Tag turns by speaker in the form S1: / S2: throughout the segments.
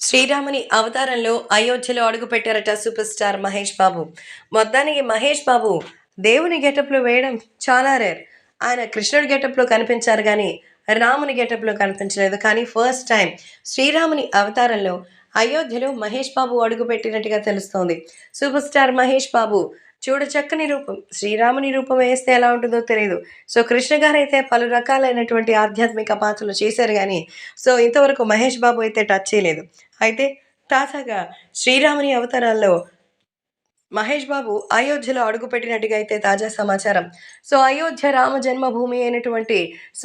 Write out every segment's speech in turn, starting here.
S1: శ్రీరాముని అవతారంలో అయోధ్యలో అడుగుపెట్టారట సూపర్ స్టార్ మహేష్ బాబు. మొత్తానికి మహేష్ బాబు దేవుని గెటప్‌లో వేయడం చాలా రేర్. ఆయన కృష్ణుడి గెటప్‌లో కనిపించారు గానీ, రాముని గెటప్‌లో కనిపించలేదు. కానీ ఫస్ట్ టైమ్ శ్రీరాముని అవతారంలో అయోధ్యలో మహేష్ బాబు అడుగుపెట్టినట్టుగా తెలుస్తోంది. సూపర్ స్టార్ మహేష్ బాబు చూడ చక్కని రూపం. శ్రీరాముని రూపం వేస్తే ఎలా ఉంటుందో తెలీదు. సో, కృష్ణ గారైతే పలు రకాలైనటువంటి ఆధ్యాత్మిక పాత్రలు చేశారు గానీ, ఇంతవరకు మహేష్ బాబు అయితే టచ్ చేయలేదు. అయితే తాజాగా శ్రీరాముని అవతారాల్లో మహేష్ బాబు అయోధ్యలో అడుగుపెట్టినట్టుగా అయితే తాజా సమాచారం. అయోధ్య రామ జన్మభూమి అయినటువంటి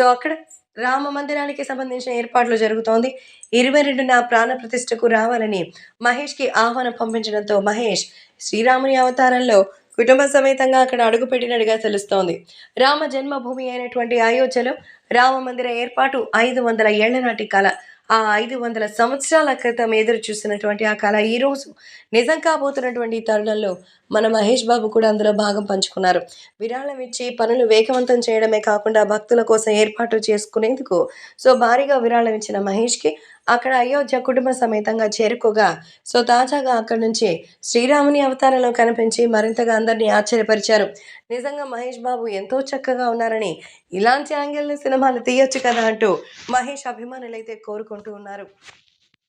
S1: అక్కడ రామ మందిరానికి సంబంధించిన ఏర్పాట్లు జరుగుతోంది. 22న ప్రాణ ప్రతిష్ఠకు రావాలని మహేష్‌కి ఆహ్వానం పంపించడంతో మహేష్ శ్రీరాముని అవతారంలో కుటుంబ సమేతంగా అక్కడ అడుగుపెట్టినట్టుగా తెలుస్తోంది. రామ జన్మభూమి అయినటువంటి అయోధ్యలో రామ మందిర ఏర్పాటు 500 ఏళ్ల నాటి కల. ఆ 500 సంవత్సరాల క్రితం ఎదురు చూసినటువంటి ఆ కల ఈరోజు నిజం కాబోతున్నటువంటి ఈ తరుణంలో మన మహేష్ బాబు కూడా అందులో భాగం పంచుకున్నారు. విరాళం ఇచ్చి పనులు వేగవంతం చేయడమే కాకుండా భక్తుల కోసం ఏర్పాట్లు చేసుకునేందుకు భారీగా విరాళం ఇచ్చిన మహేష్‌కి అక్కడ అయోధ్య కుటుంబ సమేతంగా చేరుకోగా తాజాగా అక్కడి నుంచి శ్రీరాముని అవతారంలో కనిపించి మరింతగా అందరినీ ఆశ్చర్యపరిచారు. నిజంగా మహేష్ బాబు ఎంతో చక్కగా ఉన్నారని, ఇలాంటి యాంగిల్‌లో సినిమాలు తీయొచ్చు కదా అంటూ మహేష్ అభిమానులైతే కోరుకుంటూ ఉన్నారు.